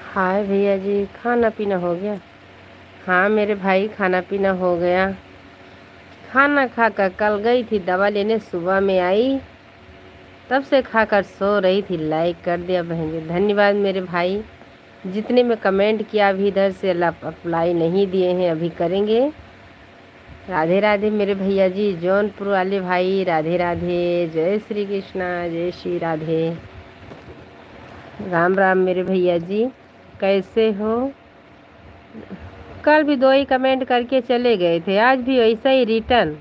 हाय भैया जी, खाना पीना हो गया? हाँ मेरे भाई, खाना पीना हो गया। खाना खाकर कल गई थी दवा लेने, सुबह में आई तब से खाकर सो रही थी। लाइक कर दिया बहन जी, धन्यवाद मेरे भाई। जितने में कमेंट किया अभी इधर से अप्लाई नहीं दिए हैं, अभी करेंगे। राधे राधे मेरे भैया जी, जौनपुर वाले भाई, राधे राधे। जय श्री कृष्णा, जय श्री राधे। राम राम मेरे भैया जी, कैसे हो? कल भी 2 ही कमेंट करके चले गए थे, आज भी वैसा ही रिटर्न।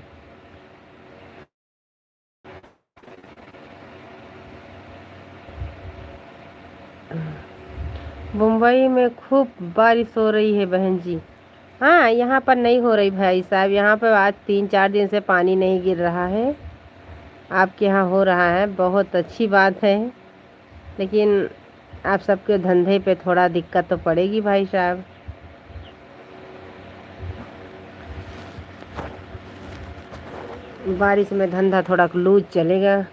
मुंबई में खूब बारिश हो रही है बहन जी। हाँ, यहाँ पर नहीं हो रही भाई साहब, यहाँ पर आज 3-4 दिन से पानी नहीं गिर रहा है। आपके यहाँ हो रहा है, बहुत अच्छी बात है। लेकिन आप सबके धंधे पे थोड़ा दिक्कत तो पड़ेगी भाई साहब। बारिश में धंधा थोड़ा लूज चलेगा।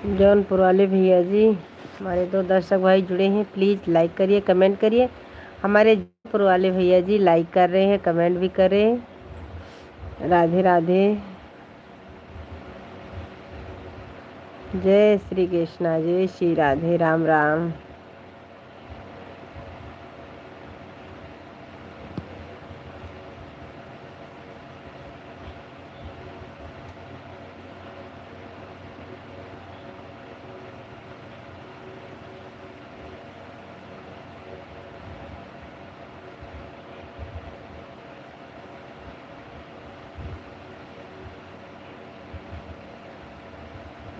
जौनपुर वाले भैया जी, हमारे 2 दर्शक भाई जुड़े हैं, प्लीज़ लाइक करिए, कमेंट करिए। हमारे जौनपुर वाले भैया जी लाइक कर रहे हैं, कमेंट भी कर रहे हैं। राधे राधे, जय श्री कृष्णा, जय श्री राधे, राम राम।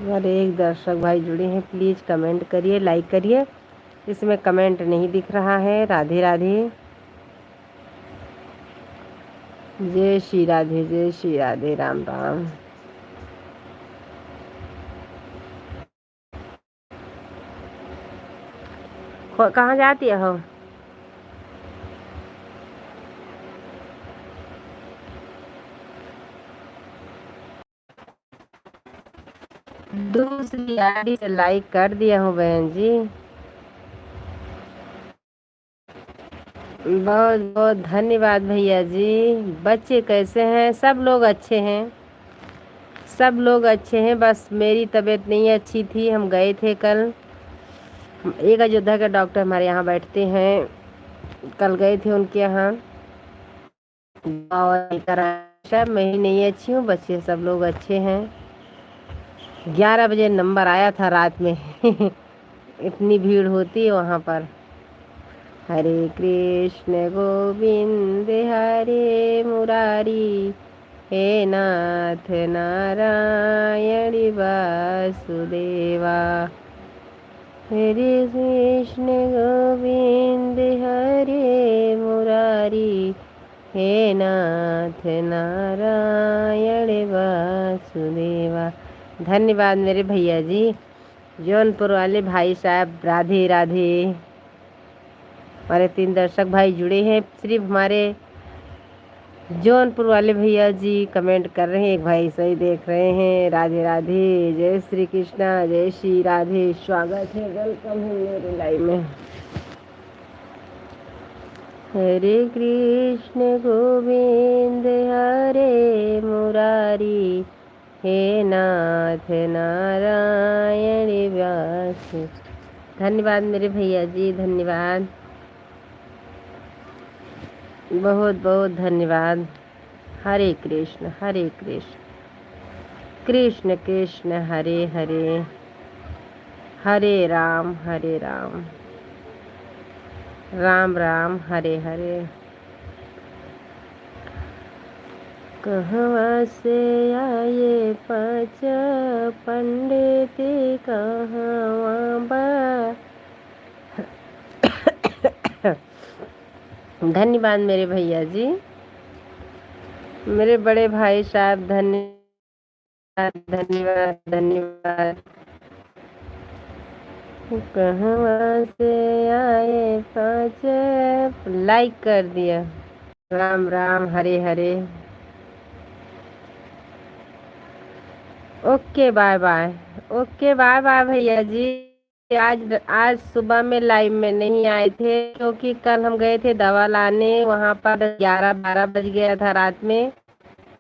हमारे एक दर्शक भाई जुड़े हैं, प्लीज़ कमेंट करिए, लाइक करिए। इसमें कमेंट नहीं दिख रहा है। राधे राधे, जय श्री राधे, जय श्री राधे, राम राम। कहाँ जाती हो? दूसरी आईडी से लाइक कर दिया हूँ बहन जी। बहुत बहुत धन्यवाद भैया जी। बच्चे कैसे हैं? सब लोग अच्छे हैं, सब लोग अच्छे हैं। बस मेरी तबीयत नहीं अच्छी थी, हम गए थे कल। एक अयोध्या के डॉक्टर हमारे यहाँ बैठते हैं, कल गए थे उनके यहाँ और सब मैं ही नहीं अच्छी हूँ, बच्चे सब लोग अच्छे हैं। 11 बजे नंबर आया था रात में इतनी भीड़ होती है वहाँ पर। हरे कृष्ण गोविंद हरे मुरारी, हे नाथ नारायण वासुदेवा। हरे कृष्ण गोविंद हरे मुरारी, हे नाथ नारायण वासुदेवा। धन्यवाद मेरे भैया जी। जौनपुर वाले भाई साहब, राधे राधे। हमारे 3 दर्शक भाई जुड़े हैं, सिर्फ हमारे जौनपुर वाले भैया जी कमेंट कर रहे हैं, एक भाई सही देख रहे हैं। राधे राधे, जय श्री कृष्णा, जय श्री राधे। स्वागत है, वेलकम है मेरे लाइव में। हरे कृष्ण गोविंद हरे मुरारी, हे नाथ नारायण व्यास। धन्यवाद मेरे भैया जी, धन्यवाद, बहुत बहुत धन्यवाद। हरे कृष्ण कृष्ण कृष्ण हरे हरे, हरे राम राम राम हरे हरे। कहवा से आए पाँच पंडित कहवा बा। धन्यवाद मेरे भैया जी, मेरे बड़े भाई साहब, धन्यवाद धन्यवाद धन्यवाद। कहवा से आए पाँच, लाइक कर दिया। Ram Ram Hare Hare. Okay bye bye. Okay bye bye भैया जी। आज आज सुबह में लाइव में नहीं आए थे क्योंकि कल हम गए थे दवा लाने, वहाँ पर 11-12 बज गया था रात में,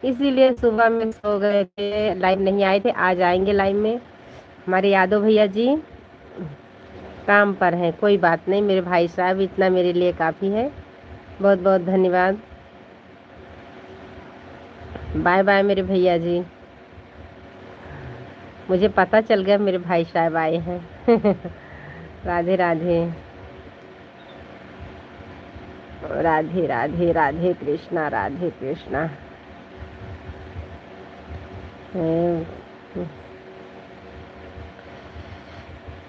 इसीलिए सुबह में सो गए थे, लाइव नहीं आए थे। आज आएंगे लाइव में। हमारे यादव भैया जी काम पर हैं, कोई बात नहीं मेरे भाई साहब, इतना मेरे लिए काफ़ी है। बहुत बहुत धन्यवाद। बाय बाय मेरे भैया जी। मुझे पता चल गया मेरे भाई साहब आए हैं। राधे राधे राधे राधे राधे कृष्णा राधे कृष्णा।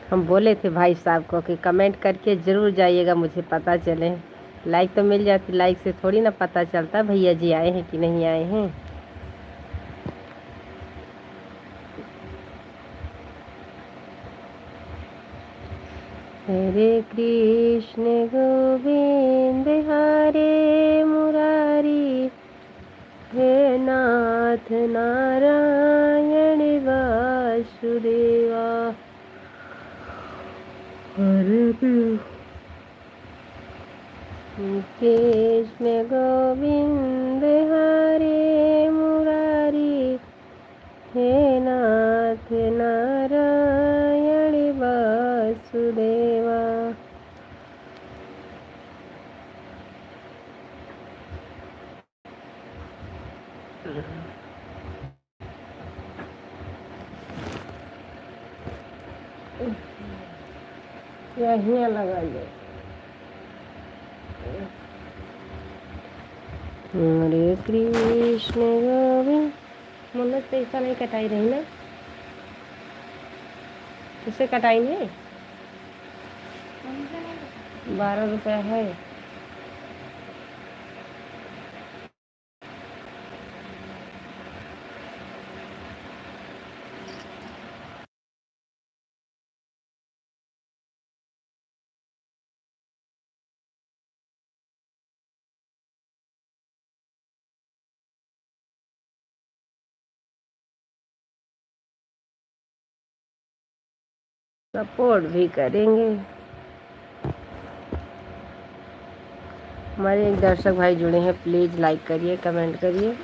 हम बोले थे भाई साहब को कि कमेंट करके ज़रूर जाइएगा, मुझे पता चले। लाइक तो मिल जाती, लाइक से थोड़ी ना पता चलता भैया जी आए हैं कि नहीं आए हैं। हरे कृष्ण गोविंद हरे मुरारी, हे नाथ नारायण वासुदेवा। हरे कृष्ण गोविंद हरे मुरारी, हे नाथ नारायण वासुदेवा। यहाँ लगा दे। हरे कृष्ण गोविंद। मुन्नत पैसा नहीं कटाई रही ना, किससे कटाई है? 12 रुपया है। सपोर्ट भी करेंगे। हमारे एक दर्शक भाई जुड़े हैं, प्लीज़ लाइक करिए, कमेंट करिए।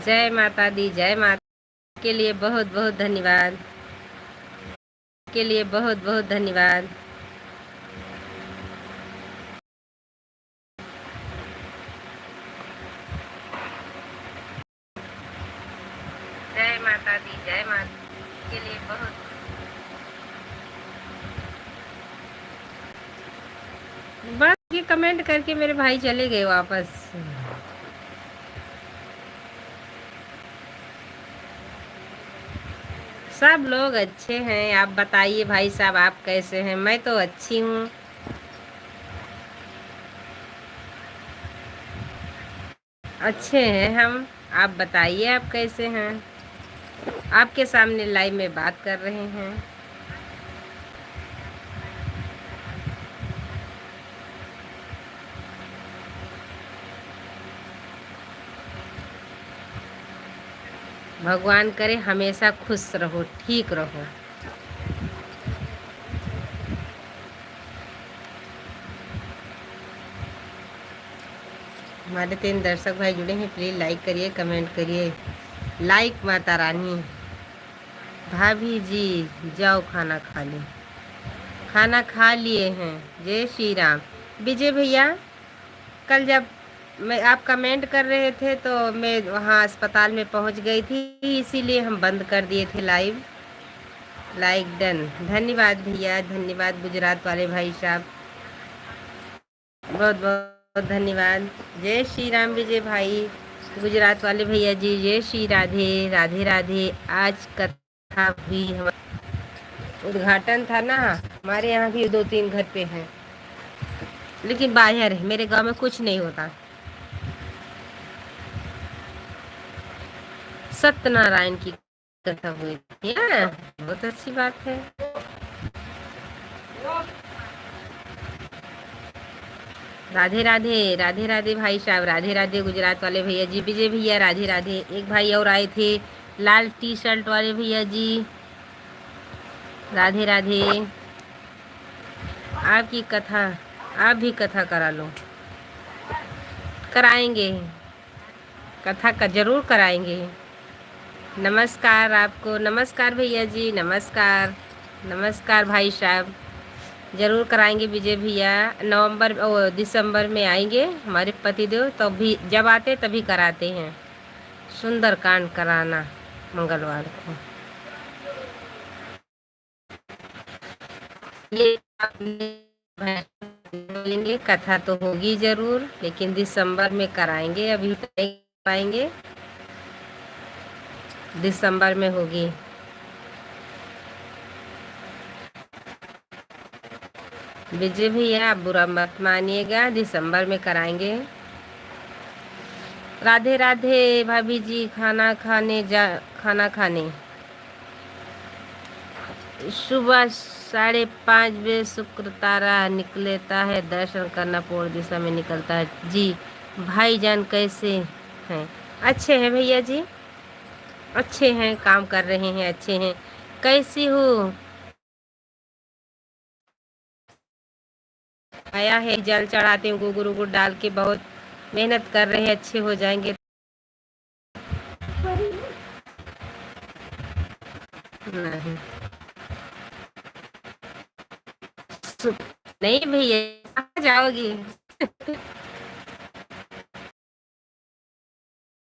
जय माता दी, जय माता के लिए बहुत बहुत धन्यवाद, के लिए बहुत बहुत धन्यवाद। जय माता दी, जय माता के लिए बहुत। बस ये कमेंट करके मेरे भाई चले गए वापस। सब लोग अच्छे हैं, आप बताइए भाई साहब आप कैसे हैं? मैं तो अच्छी हूँ। अच्छे हैं हम, आप बताइए आप कैसे हैं? आपके सामने लाइव में बात कर रहे हैं। भगवान करे हमेशा खुश रहो, ठीक रहो। हमारे 3 दर्शक भाई जुड़े हैं, प्लीज़ लाइक करिए, कमेंट करिए। लाइक माता रानी। भाभी जी जाओ खाना खा लो। खाना खा लिए हैं। जय श्री राम। विजय भैया, कल जब मैं आप कमेंट कर रहे थे तो मैं वहाँ अस्पताल में पहुँच गई थी, इसीलिए हम बंद कर दिए थे लाइव। Like done. धन्यवाद भैया, धन्यवाद गुजरात वाले भाई साहब, बहुत बहुत धन्यवाद। जय श्री राम विजय भाई, गुजरात वाले भैया जी, जय श्री राधे राधे राधे। आज कथा हुई, हम उद्घाटन था ना, हमारे यहाँ भी 2-3 घर पे हैं, लेकिन बाहर है, मेरे गांव में कुछ नहीं होता। सत्यनारायण की कथा हुई थी, बहुत अच्छी बात है। राधे राधे राधे राधे भाई साहब, राधे राधे गुजरात वाले भैया जी, विजय भैया राधे राधे। एक भाई और आए थे लाल टी शर्ट वाले भैया जी, राधे राधे। आपकी कथा, आप भी कथा करा लो। कराएंगे, कथा का जरूर कराएंगे। नमस्कार आपको, नमस्कार भैया जी, नमस्कार नमस्कार भाई साहब, जरूर कराएंगे विजय भैया। नवंबर दिसंबर में आएंगे हमारे पतिदेव, तो भी जब आते तभी कराते हैं। सुंदरकांड कराना मंगलवार को। ये बोलेंगे कथा तो होगी जरूर, लेकिन दिसंबर में कराएंगे, अभी नहीं पाएंगे, दिसंबर में होगी। विजय भैया आप बुरा मत मानिएगा, दिसंबर में कराएंगे। राधे राधे भाभी जी, खाना खाने सुबह 5:30 बजे शुक्र तारा निकलता है, दर्शन करना पूर्व दिशा में निकलता है। जी भाईजान कैसे हैं? अच्छे हैं भैया जी, अच्छे हैं, काम कर रहे हैं, अच्छे हैं। कैसी हो? आया है, जल चढ़ाते हैं गोबर वोबर डाल के, बहुत मेहनत कर रहे हैं, अच्छे हो जाएंगे। नहीं नहीं भैया, कहाँ जाओगी?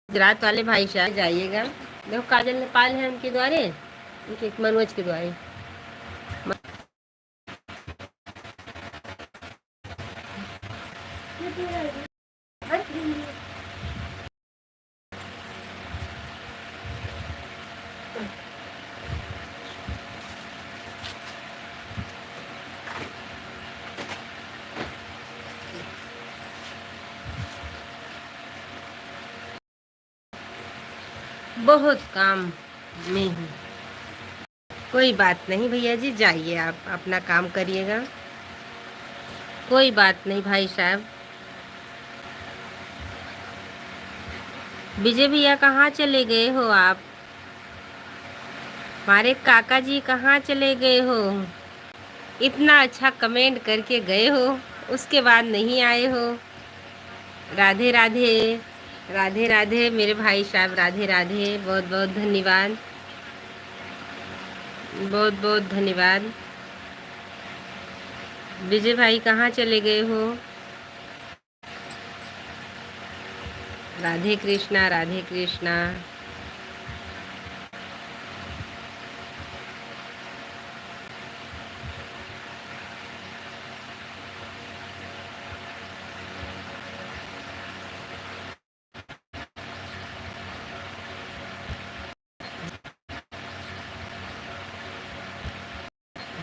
गुजरात वाले भाई साहब जाइएगा। देखो काजल नेपाल है उनके द्वारे, उनके मनोज के द्वारे। बहुत काम में हूँ। कोई बात नहीं भैया जी, जाइए आप अपना काम करिएगा, कोई बात नहीं भाई साहब। विजय भैया कहाँ चले गए हो आप? हमारे काका जी कहाँ चले गए हो? इतना अच्छा कमेंट करके गए हो, उसके बाद नहीं आए हो। राधे राधे राधे राधे मेरे भाई साहब, राधे राधे, बहुत बहुत धन्यवाद, बहुत बहुत धन्यवाद। विजय भाई कहाँ चले गए हो? राधे कृष्णा राधे कृष्णा।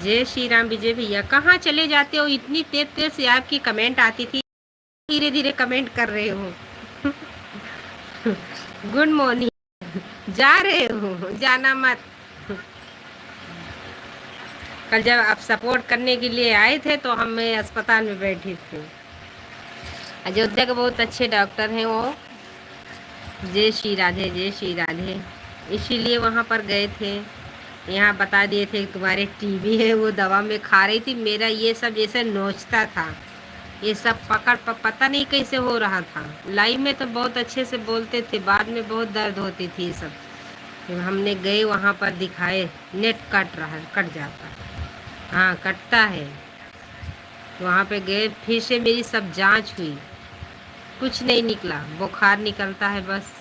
जय श्री राम। विजय भैया कहाँ चले जाते हो? इतनी तेज तेज से आपकी कमेंट आती थी, धीरे धीरे कमेंट कर रहे हो। Good morning. जा रहे हो? जाना मत। कल जब आप सपोर्ट करने के लिए आए थे तो हम मैं अस्पताल में बैठी थी। अयोध्या के बहुत अच्छे डॉक्टर हैं वो। जय श्री राधे जय श्री राधे। इसीलिए वहाँ पर गए थे, यहाँ बता दिए थे कि तुम्हारे टीबी है, वो दवा में खा रही थी, मेरा ये सब जैसे नोचता था, ये सब पता नहीं कैसे हो रहा था। लाइव में तो बहुत अच्छे से बोलते थे, बाद में बहुत दर्द होती थी ये सब। फिर हमने गए वहाँ पर दिखाए, नेट कट रहा है, कट जाता है, हाँ कटता है। वहाँ पे गए, फिर से मेरी सब जांच हुई, कुछ नहीं निकला, बुखार निकलता है बस।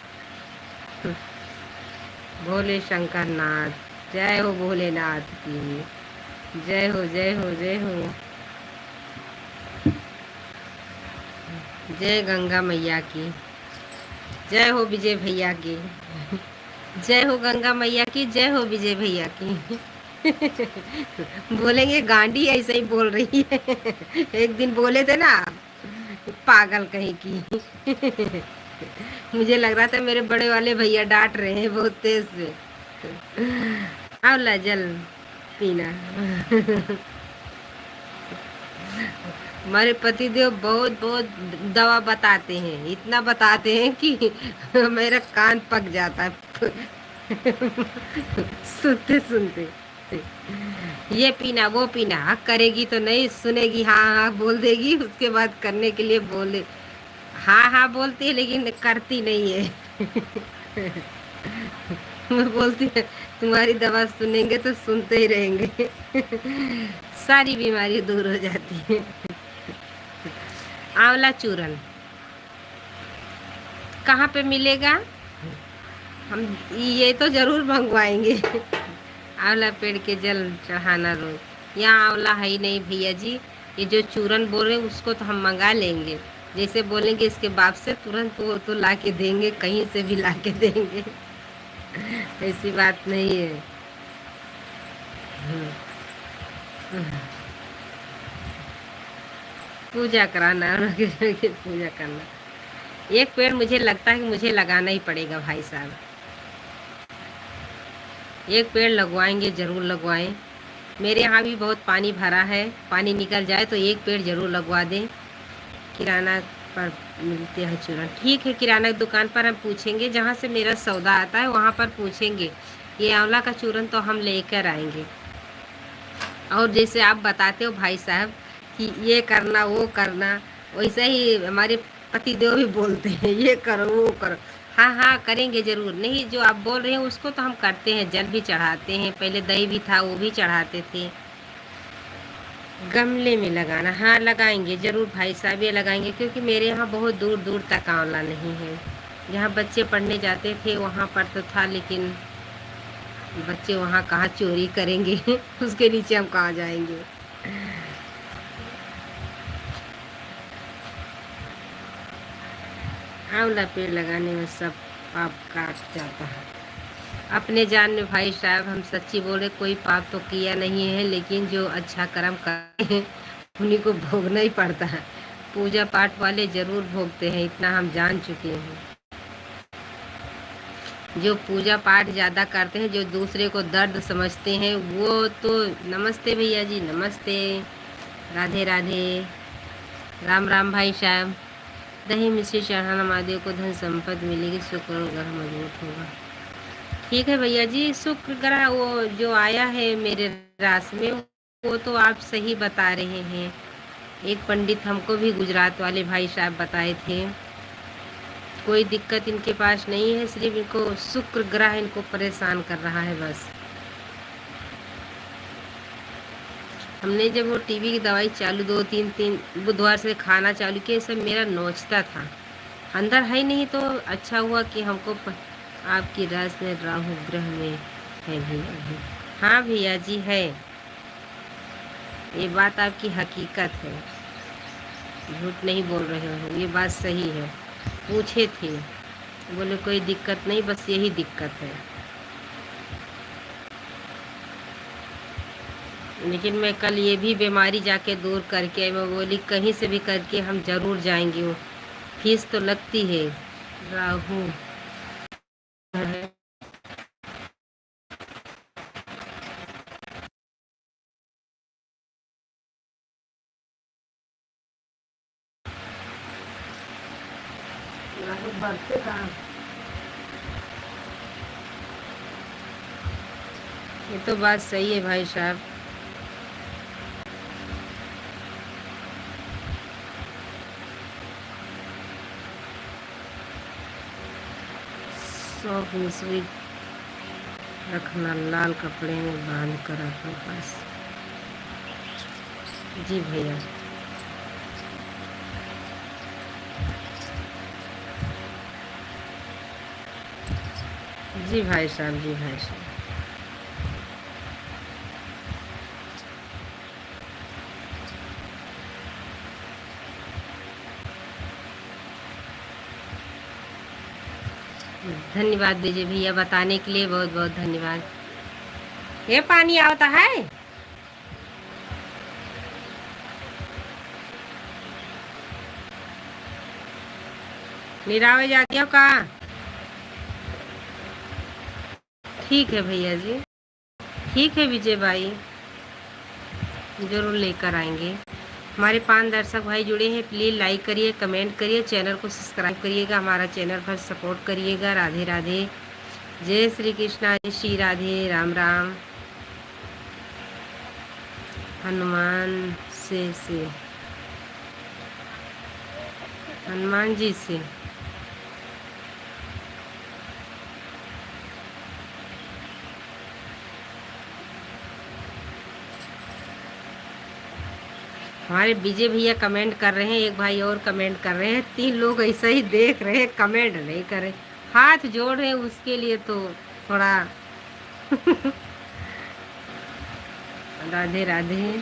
भोले शंकर नाथ, जय हो भोलेनाथ की, जय हो जय हो जय हो। जय गंगा मैया की, जय हो विजय भैया की, जय हो गंगा मैया की, जय हो विजय भैया की। बोलेंगे गांडी ऐसे ही बोल रही है। एक दिन बोले थे ना, पागल कहीं की। मुझे लग रहा था मेरे बड़े वाले भैया डांट रहे हैं बहुत तेज से। आंवला जल पीना। हमारे पतिदेव बहुत बहुत दवा बताते हैं, इतना बताते हैं कि मेरा कान पक जाता है सुनते सुनते। ये पीना वो पीना, हाँ करेगी तो नहीं सुनेगी, हाँ हाँ बोल देगी, उसके बाद करने के लिए बोले हाँ हाँ बोलती है लेकिन करती नहीं है। मैं बोलती है तुम्हारी दवा सुनेंगे तो सुनते ही रहेंगे। सारी बीमारी दूर हो जाती है। आंवला चूरन कहाँ पे मिलेगा? हम ये तो ज़रूर मंगवाएंगे। आंवला पेड़ के जल चढ़ाना रोज। यहाँ आंवला है ही नहीं भैया जी, ये जो चूरन बोल रहे हैं उसको तो हम मंगा लेंगे। जैसे बोलेंगे इसके बाप से तुरंत वो तो ला के देंगे, कहीं से भी ला के देंगे। ऐसी बात नहीं है। पूजा कराना, पूजा करना। एक पेड़ मुझे लगता है कि मुझे लगाना ही पड़ेगा भाई साहब। एक पेड़ लगवाएंगे, ज़रूर लगवाएं। मेरे यहाँ भी बहुत पानी भरा है, पानी निकल जाए तो एक पेड़ ज़रूर लगवा दें। किराना पर मिलते हैं चूरन, ठीक है, किराना की दुकान पर हम पूछेंगे, जहाँ से मेरा सौदा आता है वहाँ पर पूछेंगे। ये आंवला का चूरन तो हम लेकर आएंगे। और जैसे आप बताते हो भाई साहब कि ये करना वो करना, वैसे ही हमारे पतिदेव भी बोलते हैं ये करो वो करो। हाँ हाँ करेंगे ज़रूर, नहीं जो आप बोल रहे हैं उसको तो हम करते हैं, जल भी चढ़ाते हैं, पहले दही भी था वो भी चढ़ाते थे। गमले में लगाना, हाँ लगाएंगे ज़रूर भाई साहब, ये लगाएंगे क्योंकि मेरे यहाँ बहुत दूर दूर तक आंवला नहीं है। जहाँ बच्चे पढ़ने जाते थे वहाँ पर तो था, लेकिन बच्चे वहाँ कहाँ चोरी करेंगे। उसके नीचे हम कहाँ जाएंगे। आंवला पेड़ लगाने में सब पाप काट जाता है। अपने जान में भाई साहब हम सच्ची बोले, कोई पाप तो किया नहीं है, लेकिन जो अच्छा कर्म करते हैं उन्हीं को भोगना ही पड़ता है। पूजा पाठ वाले ज़रूर भोगते हैं, इतना हम जान चुके हैं। जो पूजा पाठ ज़्यादा करते हैं, जो दूसरे को दर्द समझते हैं, वो तो नमस्ते भैया जी, नमस्ते, राधे राधे, राम राम भाई साहब। दही मिश्री चढ़ाना महादेव को धन संपत्ति मिलेगी, शुक्र ग्रह मजबूत होगा। ठीक है भैया जी, शुक्र ग्रह वो जो आया है मेरे राशि में वो तो आप सही बता रहे हैं। एक पंडित हमको भी गुजरात वाले भाई साहब बताए थे, कोई दिक्कत इनके पास नहीं है, सिर्फ इनको शुक्र ग्रह इनको परेशान कर रहा है बस। हमने जब वो टीबी की दवाई चालू 2-3 बुधवार से खाना चालू किया, सब मेरा नोचता था, अंदर है ही नहीं, तो अच्छा हुआ कि हमको आपकी राशि में राहु ग्रह में है भैया। हाँ भैया जी है, ये बात आपकी हकीकत है, झूठ नहीं बोल रहे हो, ये बात सही है। पूछे थे, बोले कोई दिक्कत नहीं, बस यही दिक्कत है। लेकिन मैं कल ये भी बीमारी जाके दूर करके आई, मैं बोली कहीं से भी करके हम ज़रूर जाएंगे, वो फीस तो लगती है। राहु बढ़ते कहाँ, ये तो बात सही है भाई साहब। सौंफ मिश्री रखना, लाल कपड़े में बांध कर रखो बस। जी भैया। जी भाई साहब, जी भाई साहब। धन्यवाद विजय भैया, बताने के लिए बहुत बहुत धन्यवाद। ये पानी आता है? निरावे जाती हो का? ठीक है भैया जी, ठीक है विजय भाई, जरूर लेकर आएंगे। हमारे 5 दर्शक भाई जुड़े हैं, प्लीज़ लाइक करिए, कमेंट करिए, चैनल को सब्सक्राइब करिएगा, हमारा चैनल पर सपोर्ट करिएगा। राधे राधे, जय श्री कृष्णा, जय श्री राधे, राम राम। हनुमान से हनुमान जी से हमारे विजय भैया कमेंट कर रहे हैं, एक भाई और कमेंट कर रहे हैं, 3 लोग ऐसे ही देख रहे हैं, कमेंट नहीं कर रहे, हाथ जोड़ रहे हैं, उसके लिए तो थोड़ा राधे राधे,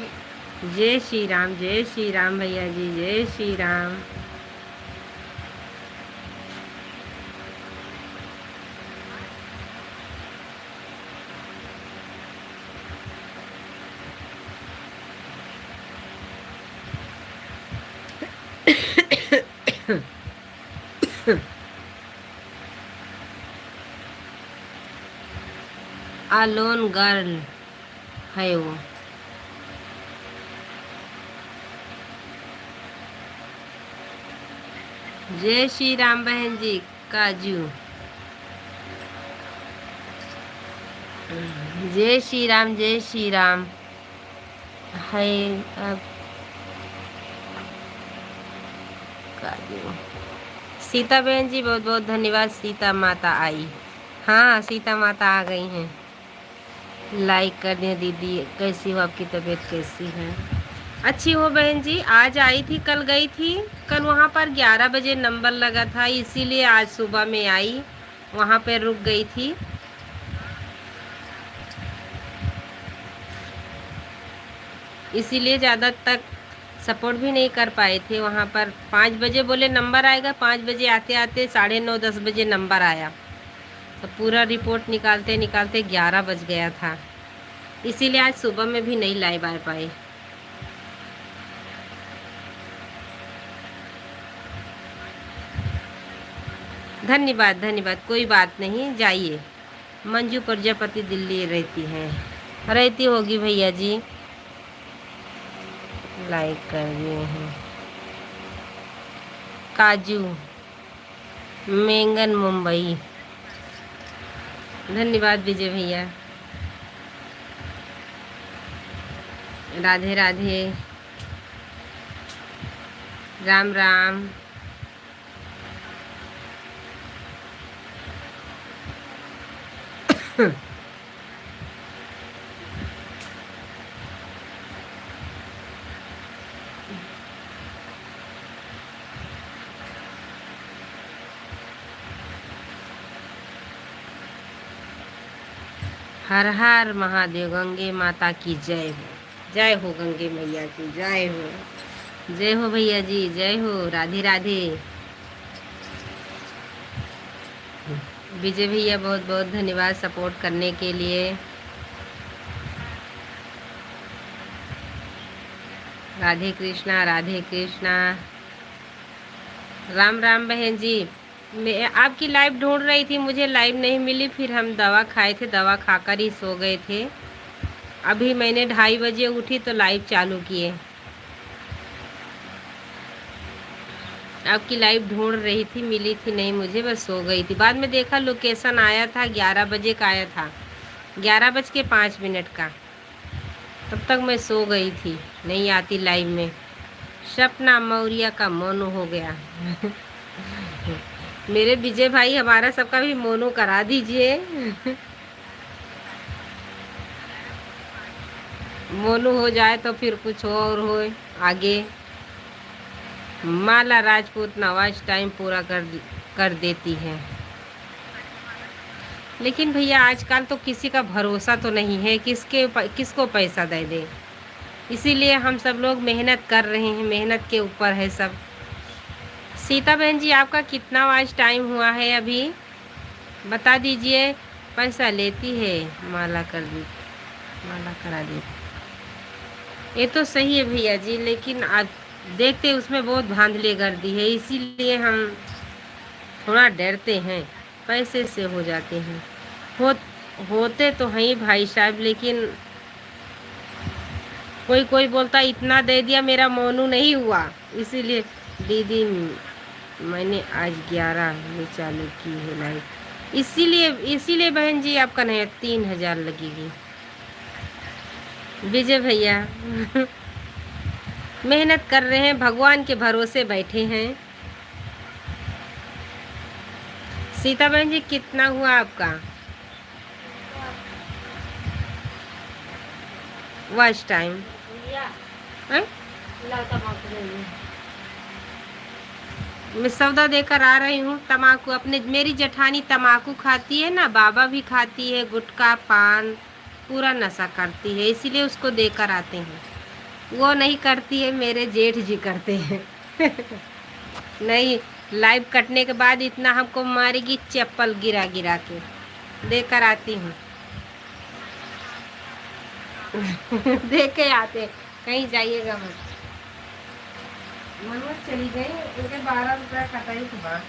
जय श्री राम भैया जी, जय श्री राम। अलोन गर्ल है वो। जय श्री राम बहन जी, काजू। जय श्री राम है अब काजू। सीता बहन जी बहुत बहुत धन्यवाद, सीता माता आई। हाँ सीता माता आ गई हैं। लाइक कर दें दीदी, कैसी हो, आपकी तबीयत कैसी है? अच्छी हो बहन जी, आज आई थी, कल गई थी। कल वहाँ पर 11 बजे नंबर लगा था, इसीलिए आज सुबह में आई, वहाँ पर रुक गई थी। इसीलिए ज़्यादा तक सपोर्ट भी नहीं कर पाए थे। वहाँ पर 5 बजे बोले नंबर आएगा, 5 बजे आते आते 9:30-10 बजे नंबर आया, तो पूरा रिपोर्ट निकालते निकालते 11 बज गया था, इसीलिए आज सुबह में भी नहीं लाइव आ पाए। धन्यवाद धन्यवाद, कोई बात नहीं, जाइए। मंजू प्रजापति दिल्ली रहती होगी भैया जी, लाइक कर दिए हैं। काजू मेंगन मुंबई, धन्यवाद विजय भैया। राधे राधे, राम राम। हर हर महादेव, गंगे माता की जय हो, जय हो गंगे मैया की जय हो, जय हो भैया जी, जय हो। राधे राधे। विजय भैया बहुत बहुत धन्यवाद सपोर्ट करने के लिए। राधे कृष्णा, राधे कृष्णा, राम राम बहन जी। मैं आपकी लाइव ढूंढ रही थी, मुझे लाइव नहीं मिली, फिर हम दवा खाए थे, दवा खाकर ही सो गए थे। अभी मैंने 2:30 बजे उठी तो लाइव चालू किए। आपकी लाइव ढूंढ रही थी, मिली थी नहीं मुझे, बस सो गई थी। बाद में देखा लोकेशन आया था, 11 बजे का आया था, 11:05 का, तब तक मैं सो गई थी, नहीं आती लाइव में। सपना मौर्य का मन हो गया। मेरे विजय भाई हमारा सबका भी मोनो करा दीजिए। मोनू हो जाए तो फिर कुछ और हो आगे। माला राजपूत नवाज टाइम पूरा कर देती है। लेकिन भैया आजकल तो किसी का भरोसा तो नहीं है, किसको पैसा दे दे। इसीलिए हम सब लोग मेहनत कर रहे हैं, मेहनत के ऊपर है सब। सीता बहन जी आपका कितना वाच टाइम हुआ है अभी बता दीजिए। पैसा लेती है, माला करा देती। ये तो सही है भैया जी, लेकिन आज देखते उसमें बहुत धांधली कर दी है, इसीलिए हम थोड़ा डरते हैं। पैसे से हो जाते हैं, होते तो हैं भाई साहब, लेकिन कोई कोई बोलता इतना दे दिया मेरा मोनू नहीं हुआ। इसीलिए दीदी मैंने आज 11 में चालू की है लाइट। इसीलिए बहन जी आपका नहीं 3000 लगेगी। विजय भैया मेहनत कर रहे हैं, भगवान के भरोसे बैठे हैं। सीता बहन जी कितना हुआ आपका वॉच टाइम? मैं सौदा देकर आ रही हूँ। तम्बाकू मेरी जेठानी तम्बाकू खाती है ना, बाबा भी खाती है, गुटखा पान पूरा नशा करती है, इसीलिए उसको देकर आते हैं। वो नहीं करती है, मेरे जेठ जी करते हैं। नहीं, लाइव कटने के बाद इतना हमको मारेगी चप्पल गिरा गिरा के। देकर आती हूँ। देख के आते, कहीं जाइएगा मत। मनोज चली गई, उनके 12 रुपया कटाई सुबह।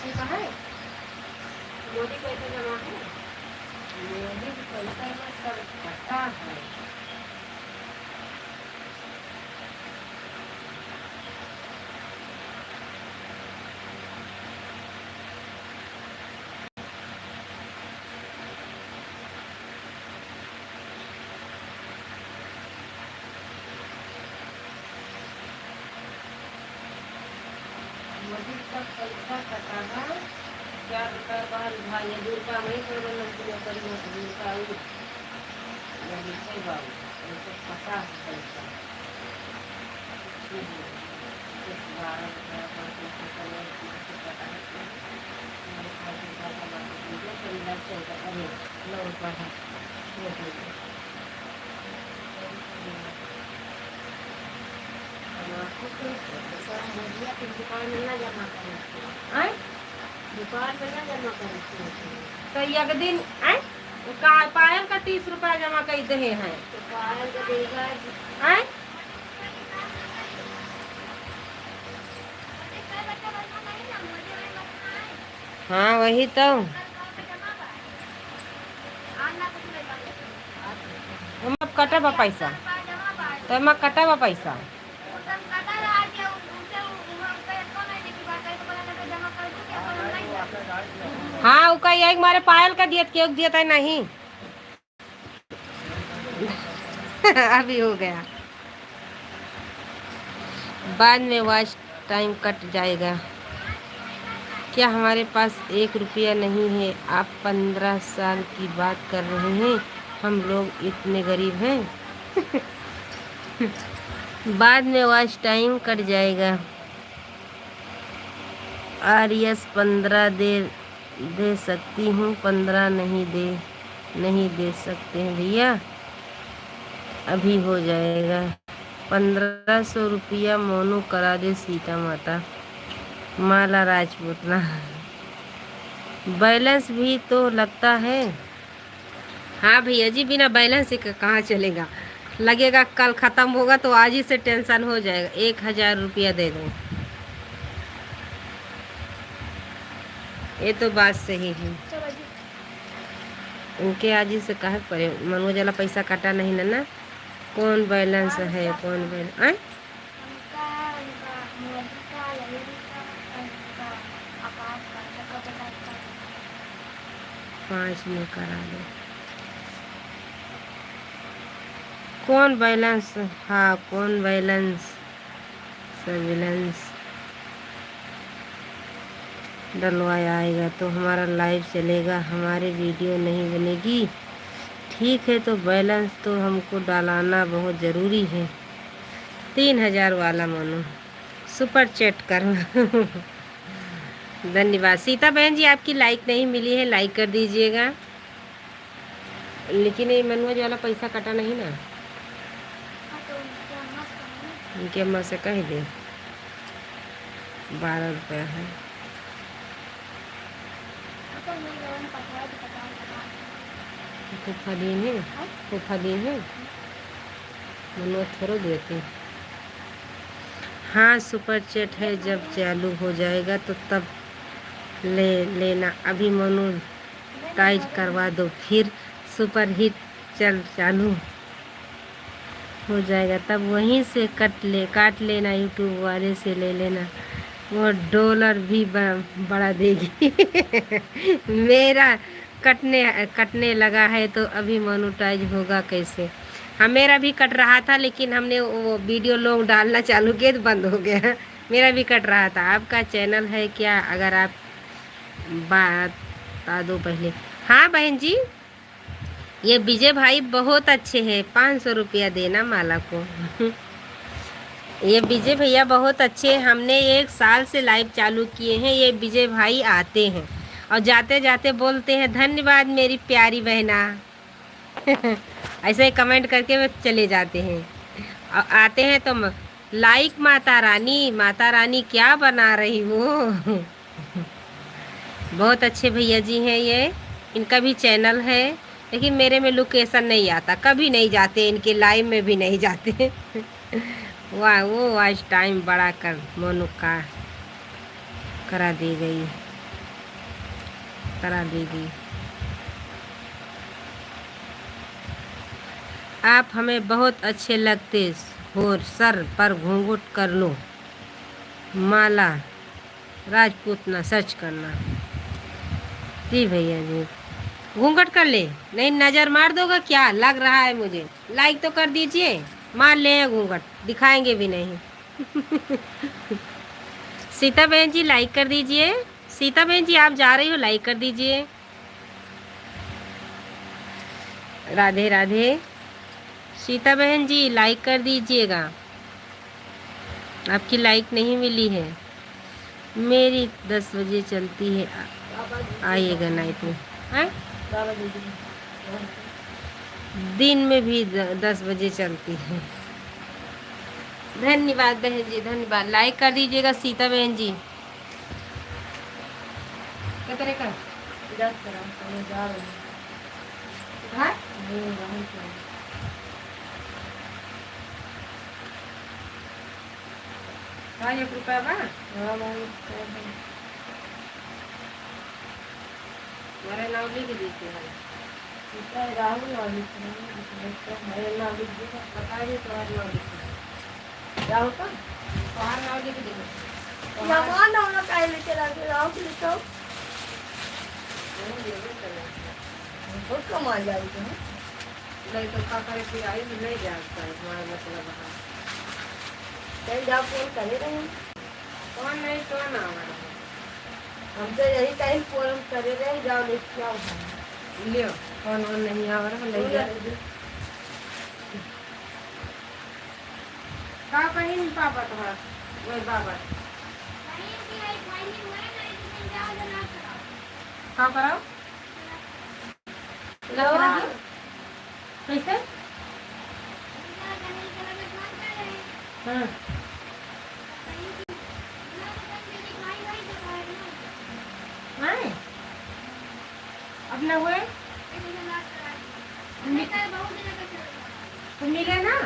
कहाँ है मोदी पैसा जमा है? मोदी पैसा में सब पता है। मोदी सब पैसा कटाना 4 रुपया बाहर भाई 2 रुपया नहीं छोड़ नौकरी करी नौकरी का बाबू ऐसे पता है पैसा। 12 रुपया 9 रुपया है। दुकान में ना जमा करें, दुकान में ना जमा करें तो एक दिन पायल का 30 रुपया जमा कर दे हैं, तो पायल का देगा। हाँ वही तो कटा पैसा, तो कटा पैसा। हाँ उसका यही मारे पायल का दियत क्यों दिया था नहीं। अभी हो गया, बाद में वॉच टाइम कट जाएगा। क्या हमारे पास 1 रुपया नहीं है? आप 15 साल की बात कर रहे हैं, हम लोग इतने गरीब हैं। बाद में वॉच टाइम कट जाएगा। आरएस 15 दे सकती हूँ, 15 नहीं दे सकते हैं भैया, अभी हो जाएगा। 1500 रुपया मोनू करा दे सीता माता। माला राजपूत ना बैलेंस भी तो लगता है। हाँ भैया जी, बिना बैलेंस के कहाँ चलेगा। लगेगा कल ख़त्म होगा तो आज ही से टेंशन हो जाएगा। 1000 रुपया दे दो। ये तो बात सही है। उनके आज ही से कहे पड़े। मनोज वाला पैसा काटा नहीं ना। कौन बैलेंस है, कौन बैलेंस आए। 5 में करा दो। कौन बैलेंस। हाँ, कौन बैलेंस सर्विलेंस डलवाया आएगा तो हमारा लाइव चलेगा, हमारी वीडियो नहीं बनेगी। ठीक है, तो बैलेंस तो हमको डालाना बहुत ज़रूरी है। 3000 वाला मानो सुपर चैट करो। धन्यवाद। सीता बहन जी, आपकी लाइक नहीं मिली है, लाइक कर दीजिएगा। लेकिन ये मनोज वाला पैसा कटा नहीं ना। उनकी अम्मा से कह दे 12 रुपया है। फूफा दिन है, फूफा दिन है, मनोज थोड़ा देते। हाँ, सुपर चैट है, जब चालू हो जाएगा तो तब ले लेना। अभी मोनेटाइज करवा दो, फिर सुपर हिट चालू हो जाएगा तब वहीं से काट लेना। यूट्यूब वाले से ले लेना, वो डॉलर भी बढ़ा देगी। मेरा कटने लगा है तो अभी मोनेटाइज होगा कैसे। हाँ, मेरा भी कट रहा था, लेकिन हमने वो वीडियो लोग डालना चालू किए तो बंद हो गया। मेरा भी कट रहा था। आपका चैनल है क्या, अगर आप बता दो पहले। हाँ बहन जी, ये विजय भाई बहुत अच्छे हैं, 500 रुपया देना माला को। ये विजय भैया बहुत अच्छे हैं, हमने 1 साल से लाइव चालू किए हैं। ये विजय भाई आते हैं और जाते जाते बोलते हैं धन्यवाद मेरी प्यारी बहना। ऐसे ही कमेंट करके वे चले जाते हैं और आते हैं तो लाइक माता रानी क्या बना रही हो। बहुत अच्छे भैया जी हैं ये। इनका भी चैनल है, लेकिन मेरे में लोकेशन नहीं आता, कभी नहीं जाते, इनके लाइव में भी नहीं जाते। वाह, वो आज टाइम बड़ा कर मोनू का करा देगी। आप हमें बहुत अच्छे लगते हो, सर पर घूंघट कर लो। माला राजपूत ना सर्च करना। जी भैया जी, घूंघट कर ले, नहीं नज़र मार दोगा क्या, लग रहा है मुझे। लाइक तो कर दीजिए, मार ले घूंघट, दिखाएंगे भी नहीं। सीता बहन जी लाइक कर दीजिए। सीता बहन जी, आप जा रही हो, लाइक कर दीजिए। राधे राधे। सीता बहन जी लाइक कर दीजिएगा, आपकी लाइक नहीं मिली है। मेरी 10 बजे चलती है, आइएगा नाइट में। है दिन में भी 10 बजे चलती है। धन्यवाद बहन जी, धन्यवाद। लाइक कर दीजिएगा सीता बहन जी। हाँ, 1 रुपया बा मेरे नाम लिख दीजिए। राहुल नाम लिख मेरे नाम लिख दीजिए, बताइए तुम्हारे नाम लिख राहुल का तुम्हारा नाम लिख दीजिए। नाम काहे चला के राहुल लिखो, बहुत कमा जाएगी। नहीं तो का करे, फिर आई नहीं जाता है तुम्हारा मतलब। कहीं जाओ फोन करे रहे, कौन नहीं तो ना हमसे यही कहीं फोन करे रहे, जाओ लेके आओ लियो। कौन नहीं आ रहा, ले जा का कहीं पापा तुम्हारा वही बाबा का कराओ कैसे। हाँ, अपना हुए तो मिले ना।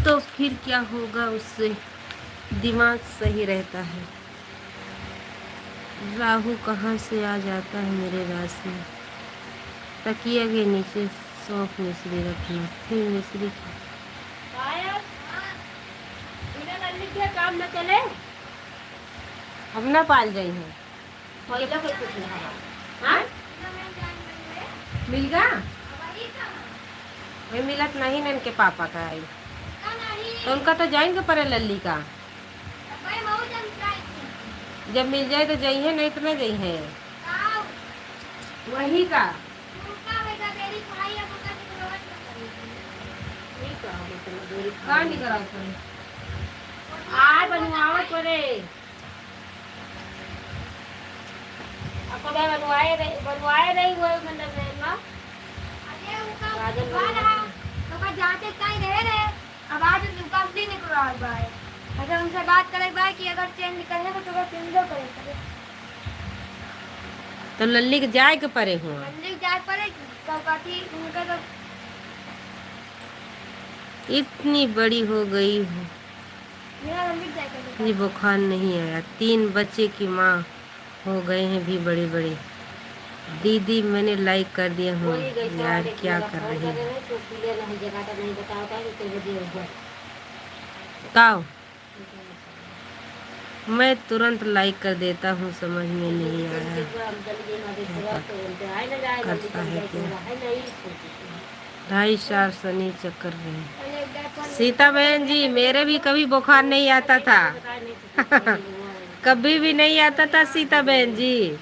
तो फिर क्या होगा उससे, दिमाग सही रहता है। राहु कहाँ से आ जाता है मेरे राशि में। तकिया के नीचे सौंफ मिश्री रखना, फिर मिश्री काम न चले हम ना पाल जाई हैं। मिल गया वही मिलत नहीं ना इनके पापा का आई तो उनका तो जाएंगे पर लल्ली का जब मिल जाए तो जाइए, नहीं तो नहीं जाइए वही का। कहाँ नहीं करा आज बनवावत करे आपको बनवाए नहीं हुए मतलब ना जाते कहीं रहे अब आज कंपनी निकल रहा है। अच्छा उनसे बात करे भाई कि अगर चेंज करने को तो चेंज करे तो लल्ली के जाए के परे हुआ लल्ली जाए परे कथी उनका तो इतनी बड़ी हो गई हूँ, ये बुखार नहीं आया। 3 बच्चे की माँ हो गए हैं भी बड़े बड़े। दीदी मैंने लाइक कर दिया हूँ यार, क्या कर रही है काओ। मैं तुरंत लाइक कर देता हूँ, समझ में नहीं आया करता है क्या। 2.5 शनि चक्कर रहे। सीता बहन जी मेरे भी कभी बुखार नहीं आता था कभी भी नहीं आता था सीता बहन जी,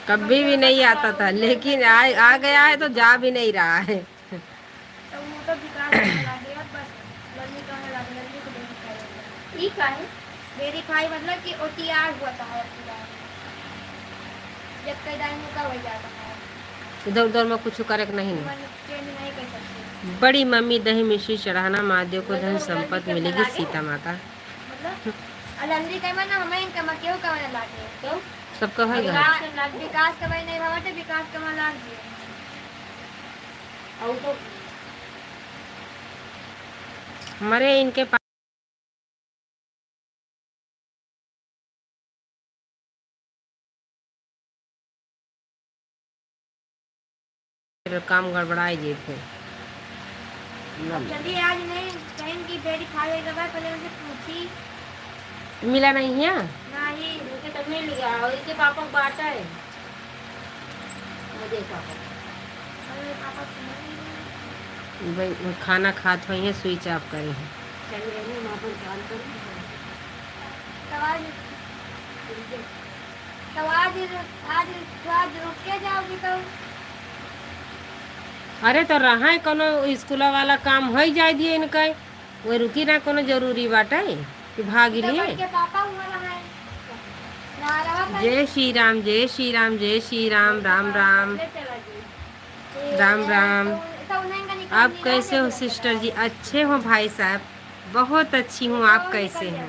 कभी भी नहीं आता था, लेकिन आ गया है तो जा भी नहीं रहा है। वेरीफाई मतलब कि ओटीआर हुआ था जब कई टाइम का हो जाता है इधर उधर में कुछ करे नहीं चेंज नहीं कर सकते। बड़ी मम्मी दही मिश्री चढ़ाना, महादेव को धन संपत्ति मिलेगी। सीता माता मतलब अलंदी कमा ना हमें कमा क्यों कमा लागे क्यों सब कहेगा विकास कमाई नहीं भावते विकास कमा लाग दिए और तो हमारे इनके पास काम गड़बड़ाए जे थे। चलिए आज नहीं कहीं की बेटी खा गई दवा पहले उनसे पूछी मिला नहीं है नहीं उनके तो मिल गया और इसके पापा को बांटा है मुझे भाई खाना खाते हुए स्विच ऑफ करे हैं। तो आज रुक के जाओगी तो अरे तो रहा है कोनो स्कूल वाला काम हो जाए दिए इनका वो रुकी ना कोनो जरूरी बाटे कि भाग लिए। जय श्री राम जय श्री राम जय श्री राम। राम राम राम राम। आप कैसे हो सिस्टर जी? अच्छे हो भाई साहब, बहुत अच्छी हूँ। आप कैसे हैं?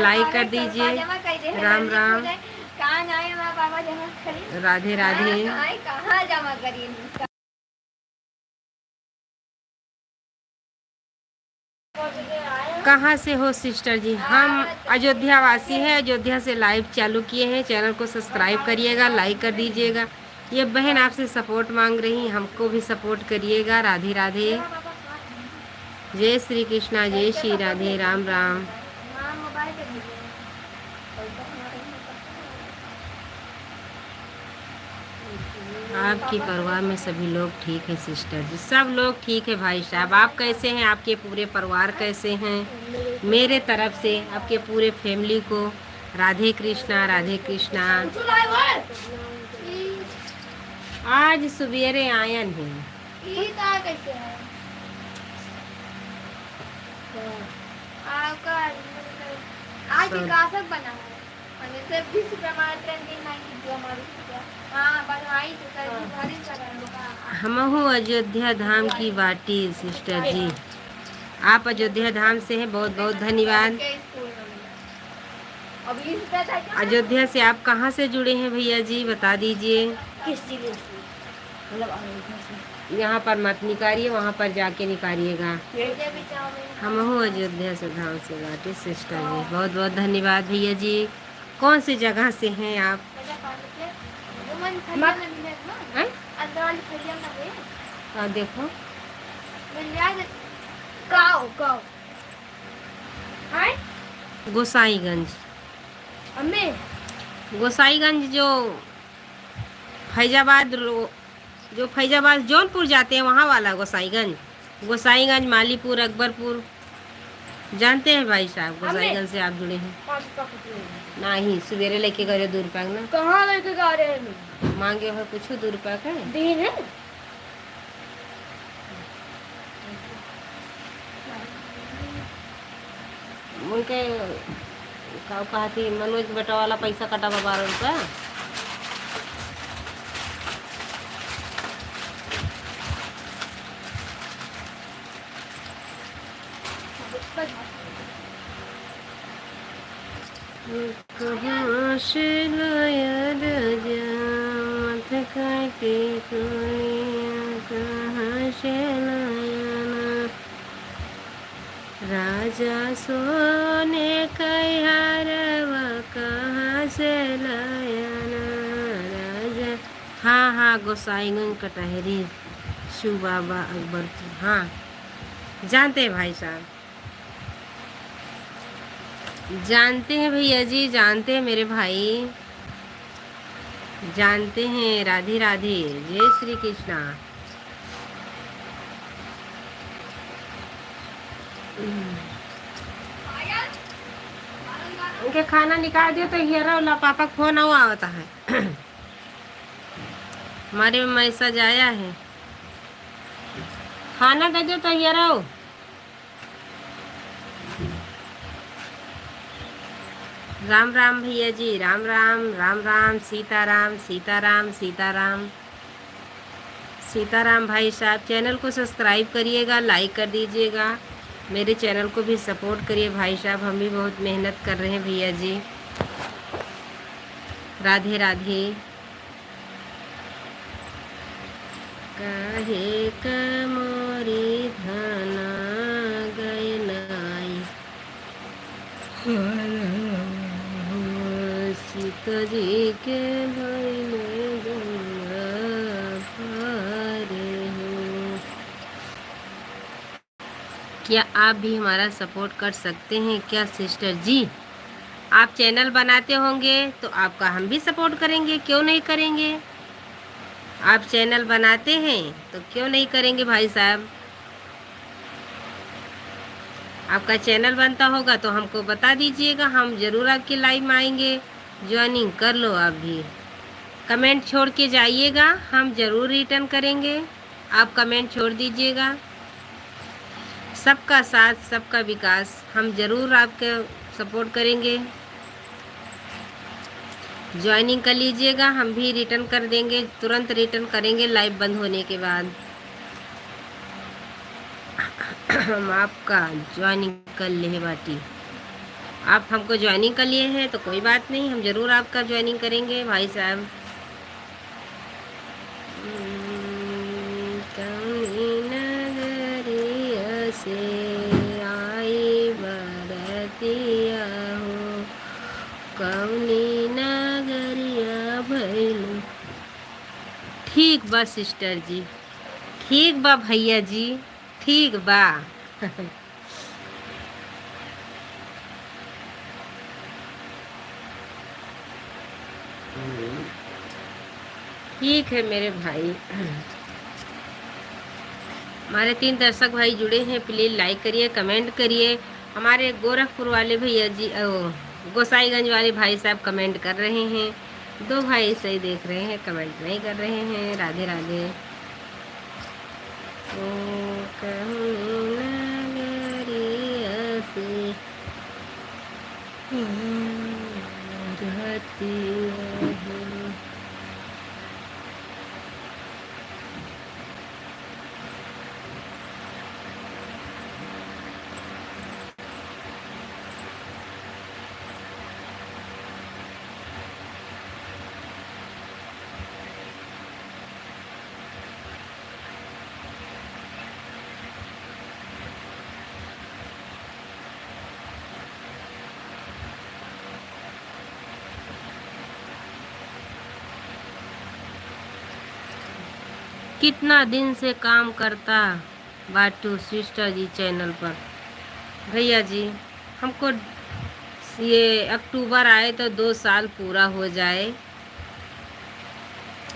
लाइक कर दीजिए। राम राम राधे राधे। कहाँ से हो सिस्टर जी? हम अयोध्या वासी हैं, अयोध्या से लाइव चालू किए हैं। चैनल को सब्सक्राइब करिएगा, लाइक कर दीजिएगा। ये बहन आपसे सपोर्ट मांग रही, हमको भी सपोर्ट करिएगा। राधे राधे। जय श्री कृष्णा जय श्री राधे। राम राम। आपकी परिवार में सभी लोग ठीक है सिस्टर जी? सब लोग ठीक है भाई साहब। आप कैसे हैं? आपके पूरे परिवार कैसे हैं? मेरे तरफ से आपके पूरे फैमिली को राधे कृष्णा राधे कृष्णा। आज सवेरे आयन है आपका आज विकासक बना है અને તે વિશ્વ પ્રમાણે ટ્રેન્ડિંગ માહિતી જોવા મળે છે। हाँ बनवाई तो सर भारी सर लोग हमहू अयोध्या धाम की बाटी सिस्टर जी। आप अयोध्या धाम से हैं, बहुत बहुत धन्यवाद। अभी इस पे था क्या अयोध्या से आप कहाँ से जुड़े हैं भैया जी, बता दीजिए। किस जिले से मतलब अयोध्या से यहाँ पर मत निकालिए, वहाँ पर जाके निकालिएगा। मुझे भी चाउमीन हमहू अयोध्या से धाम से बाटी सिस्टर जी, बहुत बहुत धन्यवाद भैया जी। कौन सी जगह से हैं आप? हैं? देखो गोसाईगंज, गोसाईगंज जो फैजाबाद जौनपुर जाते हैं वहाँ वाला गोसाईगंज। गोसाईगंज, मालीपुर, अकबरपुर, जानते हैं भाई साहब? गोसाईगंज से आप जुड़े हैं? नहीं, सवेरे लेके गए 2 रुपया ना। कहाँ लेके जा रहे हैं? मांगे हो कुछ 2 रुपया का दिन है उनके कहा थी मनोज बेटा वाला पैसा कटा 12 रुपया। कहाँ से लाया राजा मत काटे कुड़िया, कहाँ से लाया ना राजा सोने का हारवा, कहाँ से लाया ना राजा। हाँ हाँ, गोसाईगंज कटहरी, शिव बाबा, अकबरपुर, हाँ जानते हैं भाई साहब, जानते हैं भैया जी, जानते हैं मेरे भाई, जानते हैं। राधे राधे, जय श्री कृष्णा। उनके खाना निकाल दियो तो हीरा वाला पापा फोन हुआ होता है। हमारे में मैसेज आया है, खाना दे दो तो हीरा। राम राम भैया जी, राम राम राम राम, सीताराम सीताराम सीताराम सीताराम। भाई साहब चैनल को सब्सक्राइब करिएगा, लाइक कर दीजिएगा, मेरे चैनल को भी सपोर्ट करिए भाई साहब, हम भी बहुत मेहनत कर रहे हैं भैया जी। राधे राधे। काहे का मोरी धना गए नाई, सीता जी के भइले गंगा पारे हो। क्या आप भी हमारा सपोर्ट कर सकते हैं क्या सिस्टर जी? आप चैनल बनाते होंगे तो आपका हम भी सपोर्ट करेंगे, क्यों नहीं करेंगे? आप चैनल बनाते हैं तो क्यों नहीं करेंगे भाई साहब? आपका चैनल बनता होगा तो हमको बता दीजिएगा, हम ज़रूर आपके लाइव में आएंगे। ज्वाइनिंग कर लो आप भी, कमेंट छोड़ के जाइएगा, हम ज़रूर रिटर्न करेंगे। आप कमेंट छोड़ दीजिएगा। सबका साथ सबका विकास, हम ज़रूर आपके सपोर्ट करेंगे। ज्वाइनिंग कर लीजिएगा, हम भी रिटर्न कर देंगे, तुरंत रिटर्न करेंगे लाइव बंद होने के बाद। हम आपका ज्वाइनिंग कर ले बाटी, आप हमको ज्वाइनिंग कर लिए हैं तो कोई बात नहीं, हम ज़रूर आपका ज्वाइनिंग करेंगे भाई साहब। नगरिया से आई बरतिया हो, कौनी नगरिया भैलू। ठीक बा सिस्टर जी, ठीक बा भैया जी, ठीक बा। ठीक है मेरे भाई। हमारे 3 दर्शक भाई जुड़े हैं, प्लीज़ लाइक करिए, कमेंट करिए। हमारे गोरखपुर वाले भैया जी, गोसाईगंज वाले भाई साहब कमेंट कर रहे हैं, 2 भाई सही देख रहे हैं, कमेंट नहीं कर रहे हैं। राधे राधे। ओ कहूँ नगरिया से रहती है। कितना दिन से काम करता बाटू सिस्टर जी चैनल पर। भैया जी हमको ये अक्टूबर आए तो 2 साल पूरा हो जाए,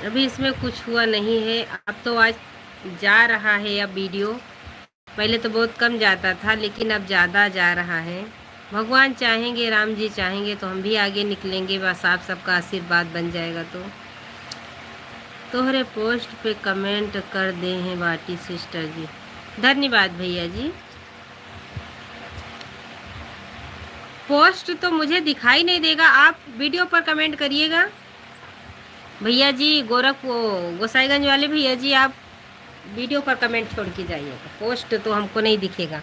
अभी इसमें कुछ हुआ नहीं है। अब तो आज जा रहा है अब वीडियो, पहले तो बहुत कम जाता था लेकिन अब ज़्यादा जा रहा है। भगवान चाहेंगे, राम जी चाहेंगे तो हम भी आगे निकलेंगे, बस आप सबका आशीर्वाद बन जाएगा तो। तोहरे पोस्ट पे कमेंट कर दे हैं बाटी सिस्टर जी, धन्यवाद भैया जी। पोस्ट तो मुझे दिखाई नहीं देगा, आप वीडियो पर कमेंट करिएगा। भैया जी गोसाईगंज वाले भैया जी, आप वीडियो पर कमेंट छोड़ के जाइएगा, पोस्ट तो हमको नहीं दिखेगा।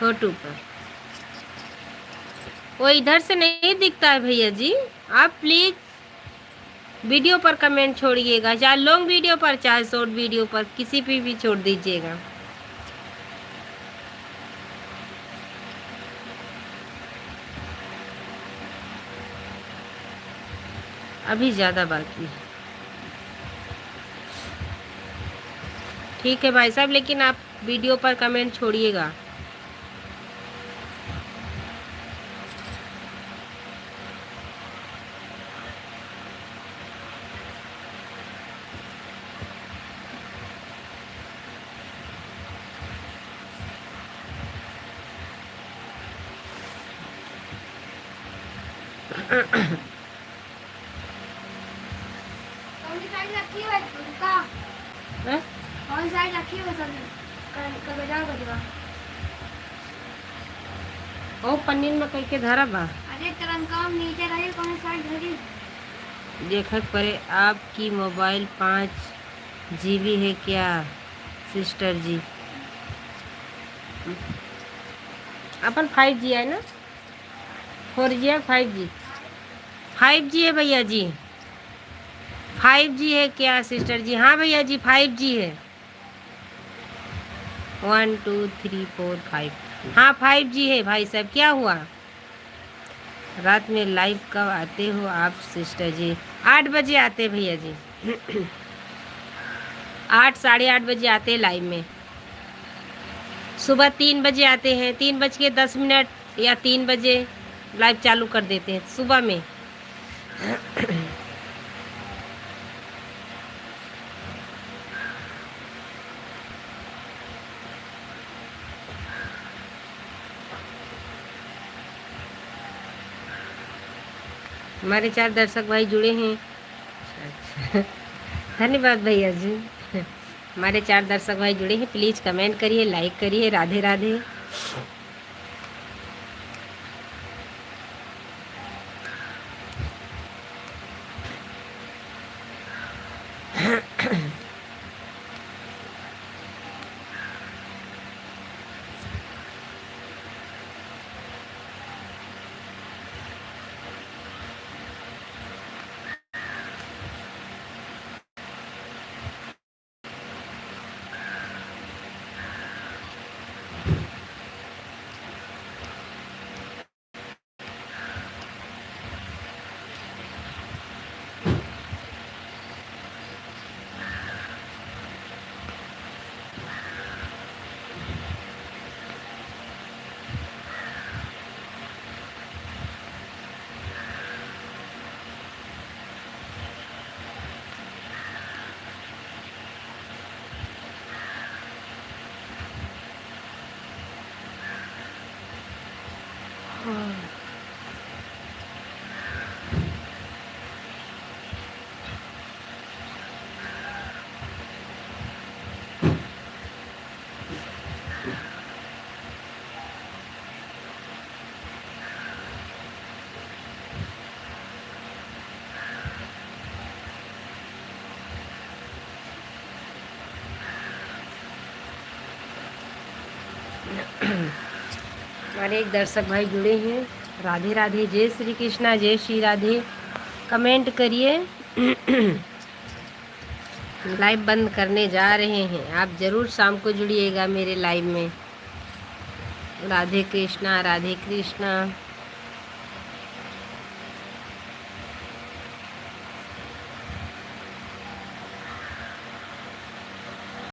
छोटू पर वो इधर से नहीं दिखता है भैया जी, आप प्लीज़ वीडियो पर कमेंट छोड़िएगा, चाहे लॉन्ग वीडियो पर चाहे शॉर्ट वीडियो पर, किसी पे भी छोड़ दीजिएगा। अभी ज़्यादा बाकी है। ठीक है भाई साहब, लेकिन आप वीडियो पर कमेंट छोड़िएगा। कौन सी साइड रखी है उनका? हैं? कौन सी साइड रखी है सभी? कल बाजार को दिवा। ओ पन्नीर में कई के धरा बा, अरे तरंग काम नीचे रही, कौन सी साइड धरी? देखत परे आपकी मोबाइल 5 GB है क्या सिस्टर जी? अपन 5G है ना, 4G है 5G? 5G है भैया जी, 5G है क्या सिस्टर जी? हाँ भैया जी 5G है, 1 2 3 4 5। हाँ 5G है भाई साहब। क्या हुआ, रात में लाइव कब आते हो आप सिस्टर जी? 8 बजे आते हैं भैया जी। 8 साढ़े 8 बजे आते हैं लाइव में। सुबह 3 बजे आते हैं, 3:10 या 3 बजे लाइव चालू कर देते हैं सुबह में। हमारे 4 दर्शक भाई जुड़े हैं। अच्छा, धन्यवाद भैया जी। हमारे 4 दर्शक भाई जुड़े हैं, प्लीज़ कमेंट करिए, लाइक करिए। राधे राधे। हमारे एक दर्शक भाई जुड़े हैं। राधे राधे, जय श्री कृष्णा, जय श्री राधे। कमेंट करिए। लाइव बंद करने जा रहे हैं, आप ज़रूर शाम को जुड़िएगा मेरे लाइव में। राधे कृष्णा, राधे कृष्णा।